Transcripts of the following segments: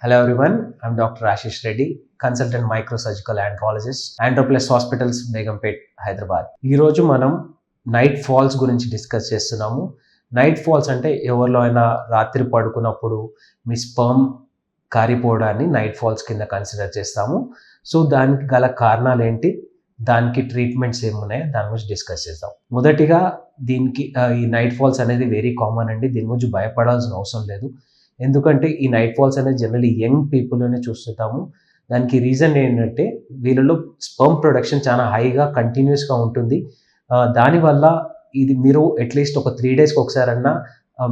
Hello everyone, I'm Dr. Ashish Reddy, consultant microsurgical oncologist, Androplus Hospitals, Begumpet, Hyderabad. ఈ రోజు మనం night falls గురించి discuss చేస్తున్నాము. Night falls అంటే ఎవరిలో అయినా రాత్రి పడుకున్నప్పుడు మీ స్పర్మ్ కారిపోవడాన్ని నైట్ ఫాల్స్ కింద కన్సిడర్ చేస్తాము. సో దానికి గల కారణాలు ఏంటి, దానికి ట్రీట్మెంట్స్ ఏమున్నాయో దాని గురించి డిస్కస్ చేద్దాం. మొదటిగా దీనికి ఈ నైట్ ఫాల్స్ అనేది వెరీ కామన్ అండి. దీని గురించి భయపడాల్సిన అవసరం లేదు. ఎందుకంటే ఈ నైట్ ఫాల్స్ అనేది జనరల్లీ యంగ్ పీపుల్లోనే చూస్తుంటాము. దానికి రీజన్ ఏంటంటే వీళ్ళలో స్పర్మ్ ప్రొడక్షన్ చాలా హైగా కంటిన్యూస్గా ఉంటుంది. దానివల్ల ఇది మీరు అట్లీస్ట్ ఒక 3 డేస్కి ఒకసారన్నా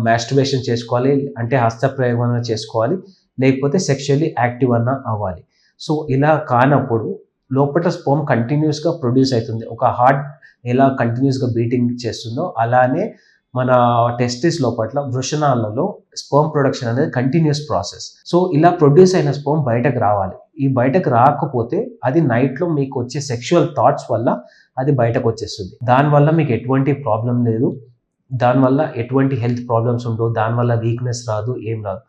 మాస్టర్బేషన్ చేసుకోవాలి, అంటే హస్తప్రయోగం అన్నా చేసుకోవాలి, లేకపోతే సెక్షువల్లీ యాక్టివ్ అన్నా అవ్వాలి. సో ఇలా కానప్పుడు లోపల స్పర్మ్ కంటిన్యూస్గా ప్రొడ్యూస్ అవుతుంది. ఒక హార్ట్ ఎలా కంటిన్యూస్గా బీటింగ్ చేస్తుందో అలానే మన టెస్టిస్ లోపల వృషణాలలో స్పర్మ్ ప్రొడక్షన్ అనేది కంటిన్యూస్ ప్రాసెస్. సో ఇలా ప్రొడ్యూస్ అయిన స్పర్మ్ బయటకు రావాలి. ఈ బయటకు రాకపోతే అది నైట్లో మీకు వచ్చే సెక్షువల్ థాట్స్ వల్ల అది బయటకు వచ్చేస్తుంది. దానివల్ల మీకు ఎటువంటి ప్రాబ్లం లేదు, దానివల్ల ఎటువంటి హెల్త్ ప్రాబ్లమ్స్ ఉండవు, దానివల్ల వీక్నెస్ రాదు, ఏం రాదు.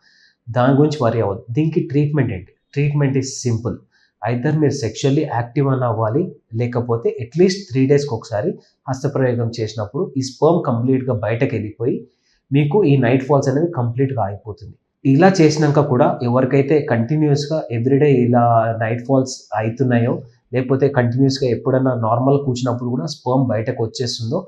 దాని గురించి వరీ అవ్వదు. దీనికి ట్రీట్మెంట్ ఏంటి? Treatment is simple. ఐదర్ మీరు సెక్షువల్లీ యాక్టివ్ అని అవ్వాలి, లేకపోతే అట్లీస్ట్ 3 డేస్కి ఒకసారి హస్తప్రయోగం చేసినప్పుడు ఈ స్పర్మ్ కంప్లీట్గా బయటకు వెళ్ళిపోయి మీకు ఈ నైట్ ఫాల్స్ అనేది కంప్లీట్గా అయిపోతుంది. ఇలా చేసినాక కూడా ఎవరికైతే కంటిన్యూస్గా ఎవ్రీడే ఇలా నైట్ ఫాల్స్ అవుతున్నాయో, లేకపోతే కంటిన్యూస్గా ఎప్పుడన్నా నార్మల్ కూర్చున్నప్పుడు కూడా స్పర్మ్ బయటకు వచ్చేస్తుందో,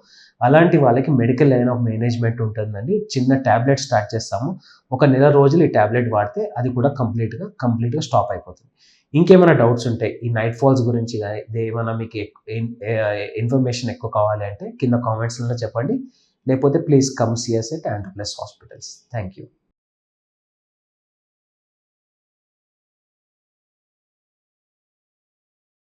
అలాంటి వాళ్ళకి మెడికల్ లైన్ ఆఫ్ మేనేజ్మెంట్ ఉంటుందండి. చిన్న ట్యాబ్లెట్ స్టార్ట్ చేస్తాము. ఒక నెల రోజులు ఈ ట్యాబ్లెట్ వాడితే అది కూడా కంప్లీట్గా స్టాప్ అయిపోతుంది. ఇంకేమైనా డౌట్స్ ఉంటాయి ఈ నైట్ ఫాల్స్ గురించి కానీ ఏమైనా మీకు ఇన్ఫర్మేషన్ ఎక్కువ కావాలి అంటే కింద కామెంట్స్లో చెప్పండి, లేకపోతే please come see us at Androplus Hospitals. Thank you.